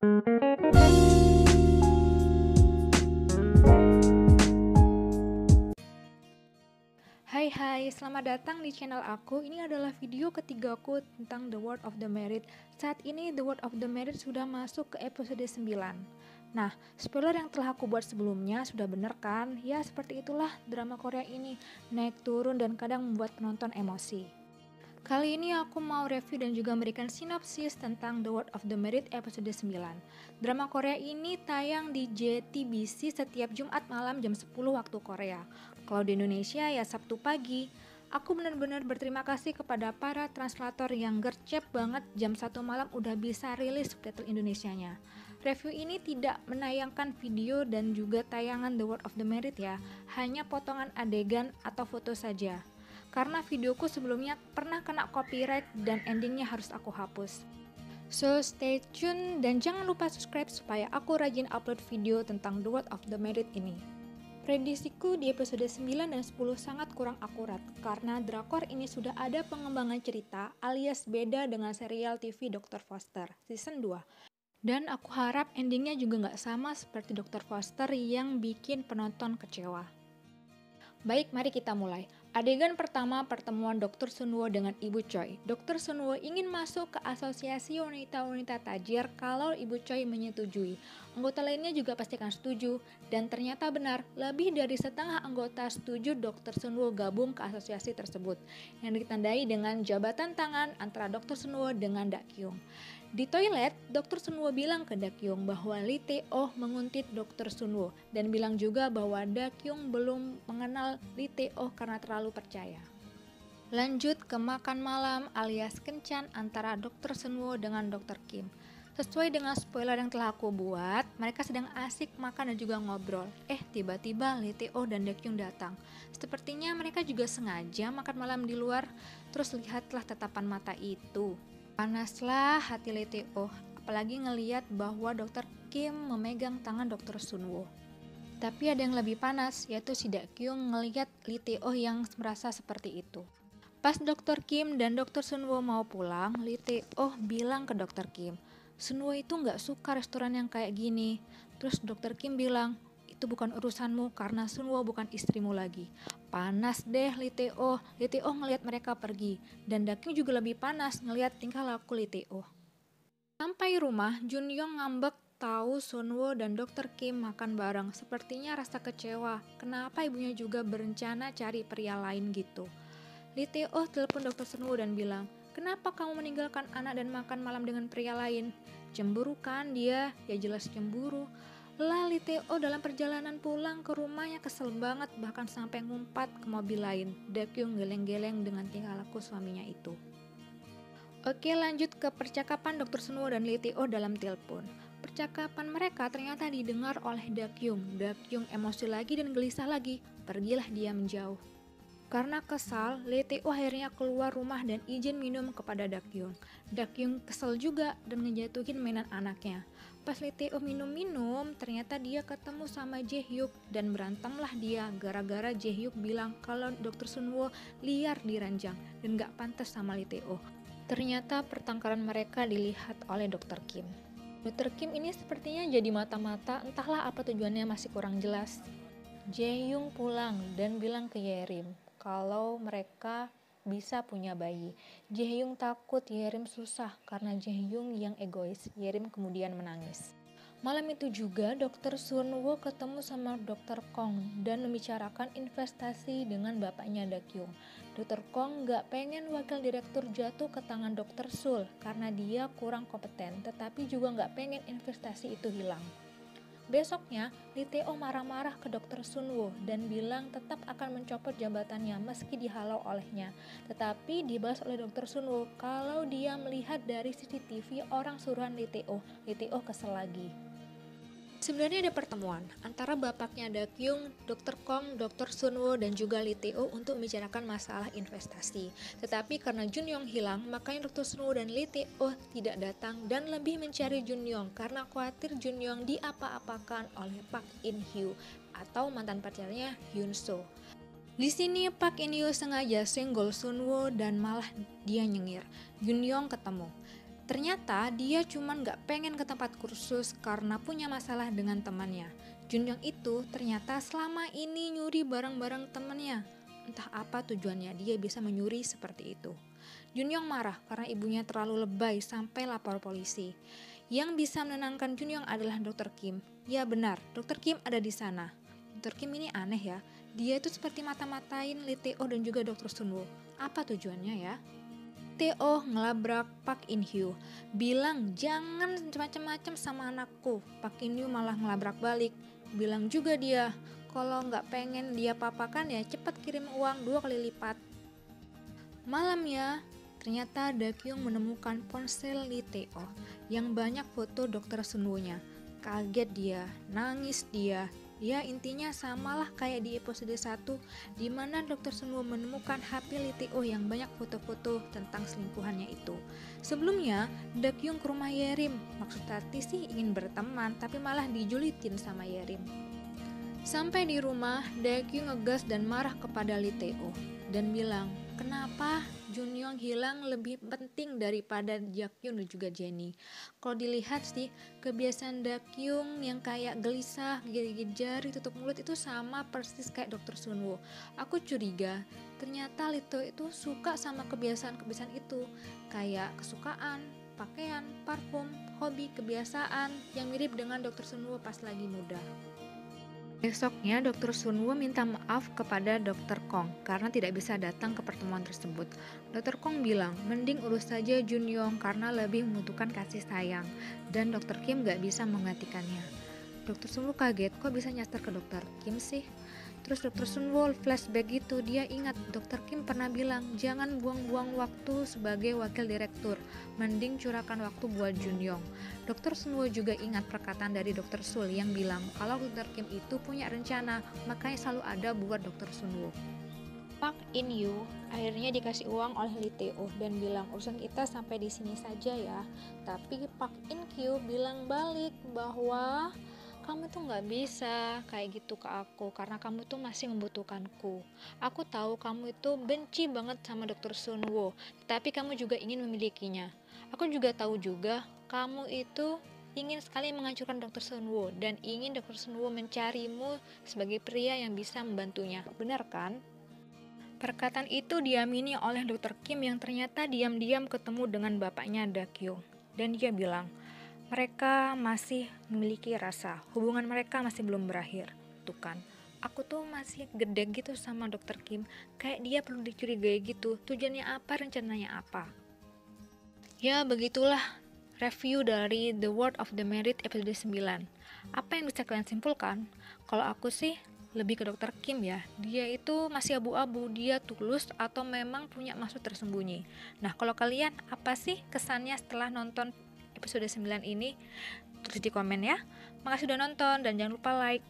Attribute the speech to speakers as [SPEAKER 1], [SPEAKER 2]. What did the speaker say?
[SPEAKER 1] Hai, selamat datang di channel aku. Ini adalah video ketigaku tentang The World of the Married. Saat ini The World of the Married sudah masuk ke episode 9. Nah, spoiler yang telah aku buat sebelumnya sudah bener kan? Ya, seperti itulah drama Korea ini, naik turun dan kadang membuat penonton emosi. Kali ini aku mau review dan juga memberikan sinopsis tentang The World of the Married episode 9. Drama Korea ini tayang di JTBC setiap Jumat malam jam 10 waktu Korea. Kalau di Indonesia ya Sabtu pagi. Aku benar-benar berterima kasih kepada para translator yang gercep banget jam 1 malam udah bisa rilis subtitle Indonesianya. Review ini tidak menayangkan video dan juga tayangan The World of the Married ya, hanya potongan adegan atau foto saja. Karena videoku sebelumnya pernah kena copyright dan endingnya harus aku hapus. So stay tune dan jangan lupa subscribe supaya aku rajin upload video tentang The World of the Married ini. Prediksiku di episode 9 dan 10 sangat kurang akurat karena drakor ini sudah ada pengembangan cerita alias beda dengan serial TV Dr. Foster season 2. Dan aku harap endingnya juga gak sama seperti Dr. Foster yang bikin penonton kecewa. Baik, mari kita mulai. Adegan pertama pertemuan Dr. Sunwo dengan Ibu Choi. Dr. Sunwo ingin masuk ke asosiasi wanita-wanita tajir kalau Ibu Choi menyetujui. Anggota lainnya juga pasti akan setuju. Dan ternyata benar, lebih dari setengah anggota setuju Dr. Sunwo gabung ke asosiasi tersebut. Yang ditandai dengan jabatan tangan antara Dr. Sunwo dengan Dak Kyung. Di toilet, Dr. Sunwo bilang ke Dak Kyung bahwa Lee Tae-oh menguntit Dr. Sunwo dan bilang juga bahwa Dak Kyung belum mengenal Lee Tae-oh karena terlalu percaya. Lanjut ke makan malam alias kencan antara Dr. Sunwo dengan Dr. Kim. Sesuai dengan spoiler yang telah aku buat, mereka sedang asik makan dan juga ngobrol. Tiba-tiba Lee Tae-oh dan Dak Kyung datang. Sepertinya mereka juga sengaja makan malam di luar. Terus lihatlah tatapan mata itu. Panaslah hati Lee Tae-oh, apalagi ngeliat bahwa Dr. Kim memegang tangan Dr. Sunwo. Tapi ada yang lebih panas, yaitu si Dak Kyung ngeliat Lee Tae-oh yang merasa seperti itu. Pas Dr. Kim dan Dr. Sunwo mau pulang, Lee Tae-oh bilang ke Dr. Kim, Sunwo itu gak suka restoran yang kayak gini. Terus Dr. Kim bilang, itu bukan urusanmu karena Sunwo bukan istrimu lagi. Panas deh Lee Tae-oh. Lee Tae-oh ngeliat mereka pergi. Dan Dak Kyung juga lebih panas ngeliat tingkah laku Lee Tae-oh. Sampai rumah, Jun Yong ngambek tahu Sunwo dan Dr. Kim makan bareng. Sepertinya rasa kecewa. Kenapa ibunya juga berencana cari pria lain gitu. Lee Tae-oh telepon Dr. Sunwo dan bilang, kenapa kamu meninggalkan anak dan makan malam dengan pria lain? Cemburu kan dia? Ya jelas cemburu. Lee Tae-oh dalam perjalanan pulang ke rumahnya kesel banget bahkan sampai ngumpat ke mobil lain. Dak Kyung geleng-geleng dengan tingkah laku suaminya itu. Oke, lanjut ke percakapan Dr. Sunwo dan Lee Tae-oh dalam telepon. Percakapan mereka ternyata didengar oleh Dak Kyung. Dak Kyung emosi lagi dan gelisah lagi. Pergilah dia menjauh. Karena kesal, Lee Tae-oh akhirnya keluar rumah dan izin minum kepada Dak Kyung. Dak Kyung kesel juga dan ngejatuhin mainan anaknya. Pas Lee Tae-oh minum-minum, ternyata dia ketemu sama Jae-hyuk dan berantemlah dia gara-gara Jae-hyuk bilang kalau Dr. Sunwo liar di ranjang dan gak pantas sama Lee Tae-oh. Ternyata pertengkaran mereka dilihat oleh Dr. Kim. Dr. Kim ini sepertinya jadi mata-mata, entahlah apa tujuannya masih kurang jelas. Jae-hyung pulang dan bilang ke Yerim kalau mereka bisa punya bayi. Jae-hyung takut Yerim susah karena Jae-hyung yang egois. Yerim kemudian menangis. Malam itu juga Dr. Sunwo ketemu sama Dr. Kong dan membicarakan investasi dengan bapaknya Dak Kyung. Dr. Kong gak pengen wakil direktur jatuh ke tangan Dr. Sul karena dia kurang kompeten, tetapi juga gak pengen investasi itu hilang. Besoknya, Lee Tae-oh marah-marah ke Dr. Sunwo dan bilang tetap akan mencopot jabatannya meski dihalau olehnya. Tetapi dibalas oleh Dr. Sunwo kalau dia melihat dari CCTV orang suruhan Lee Tae-oh. Lee Tae-oh kesel lagi. Sebenarnya ada pertemuan antara bapaknya Dak Kyung, Dr. Kong, Dr. Sunwo, dan juga Lee Tae-oh untuk membicarakan masalah investasi. Tetapi karena Jun Yong hilang, makanya Dr. Sunwo dan Lee Tae-oh tidak datang dan lebih mencari Jun Yong karena khawatir Jun Yong diapa-apakan oleh Park In Hyo atau mantan pacarnya Hyun So. Di sini Park In Hyo sengaja senggol Sunwo dan malah dia nyengir. Jun Yong ketemu. Ternyata dia cuman gak pengen ke tempat kursus karena punya masalah dengan temannya. Junyoung itu ternyata selama ini nyuri barang-barang temannya. Entah apa tujuannya dia bisa menyuri seperti itu. Junyoung marah karena ibunya terlalu lebay sampai lapor polisi. Yang bisa menenangkan Junyoung adalah Dr. Kim. Ya benar, Dr. Kim ada di sana. Dr. Kim ini aneh ya. Dia itu seperti mata-matain Lee Tae-oh dan juga Dr. Sunwoo. Apa tujuannya ya? Tae-oh ngelabrak Park In-hyo, bilang jangan macam-macam sama anakku. Park In-hyo malah ngelabrak balik, bilang juga dia kalau nggak pengen dia papakan ya cepat kirim uang 2 kali lipat. Malamnya, ternyata Dakyung menemukan ponsel Lee Tae-oh yang banyak foto Dr. Sunwoo-nya. Kaget dia, nangis dia. Ya intinya samalah kayak di episode 1 di mana Dr. Sunwoo menemukan HP Lee Tae-oh yang banyak foto-foto tentang selingkuhannya itu. Sebelumnya, Dakyung ke rumah Yerim. Maksud hati sih ingin berteman tapi malah dijulitin sama Yerim. Sampai di rumah, Dakyung ngegas dan marah kepada Lee Tae-oh dan bilang, kenapa Junyoung hilang lebih penting daripada Jakyung dan juga Jennie. Kalau dilihat sih, kebiasaan Dakyung yang kayak gelisah, gigit jari, tutup mulut itu sama persis kayak Dr. Sunwoo. Aku curiga, ternyata Lee Tae-oh itu suka sama kebiasaan-kebiasaan itu. Kayak kesukaan, pakaian, parfum, hobi, kebiasaan yang mirip dengan Dr. Sunwoo pas lagi muda. Besoknya, Dr. Sunwoo minta maaf kepada Dr. Kong karena tidak bisa datang ke pertemuan tersebut. Dr. Kong bilang, mending urus saja Junyoung karena lebih membutuhkan kasih sayang, dan Dr. Kim gak bisa menggantikannya. Dr. Sunwoo kaget, kok bisa nyasar ke Dr. Kim sih? Terus Dr. Sunwoo flashback gitu, dia ingat Dr. Kim pernah bilang, jangan buang-buang waktu sebagai wakil direktur, mending curahkan waktu buat Junyoung. Dr. Sunwoo juga ingat perkataan dari Dr. Sul yang bilang kalau Dr. Kim itu punya rencana, makanya selalu ada buat Dr. Sunwoo. Park In-hyo akhirnya dikasih uang oleh Lee Tae-oh dan bilang urusan kita sampai di sini saja ya. Tapi Park In-hyo bilang balik bahwa kamu tuh gak bisa kayak gitu ke aku karena kamu tuh masih membutuhkanku. Aku tahu kamu itu benci banget sama Dr. Sunwoo, tapi kamu juga ingin memilikinya. Aku juga tahu juga kamu itu ingin sekali menghancurkan Dr. Sunwoo dan ingin Dr. Sunwoo mencarimu sebagai pria yang bisa membantunya. Benar kan? Perkataan itu diamini oleh Dr. Kim yang ternyata diam-diam ketemu dengan bapaknya Dakyung. Dan dia bilang, mereka masih memiliki rasa, hubungan mereka masih belum berakhir. Tuh kan, aku tuh masih gede gitu sama Dr. Kim, kayak dia perlu dicurigai gitu, tujuannya apa, rencananya apa. Ya begitulah review dari The World of the Married episode 9. Apa yang bisa kalian simpulkan? Kalau aku sih lebih ke Dr. Kim ya, dia itu masih abu-abu, dia tulus atau memang punya maksud tersembunyi. Nah kalau kalian apa sih kesannya setelah nonton episode 9 ini? Tulis di komen ya. Makasih udah nonton dan jangan lupa like.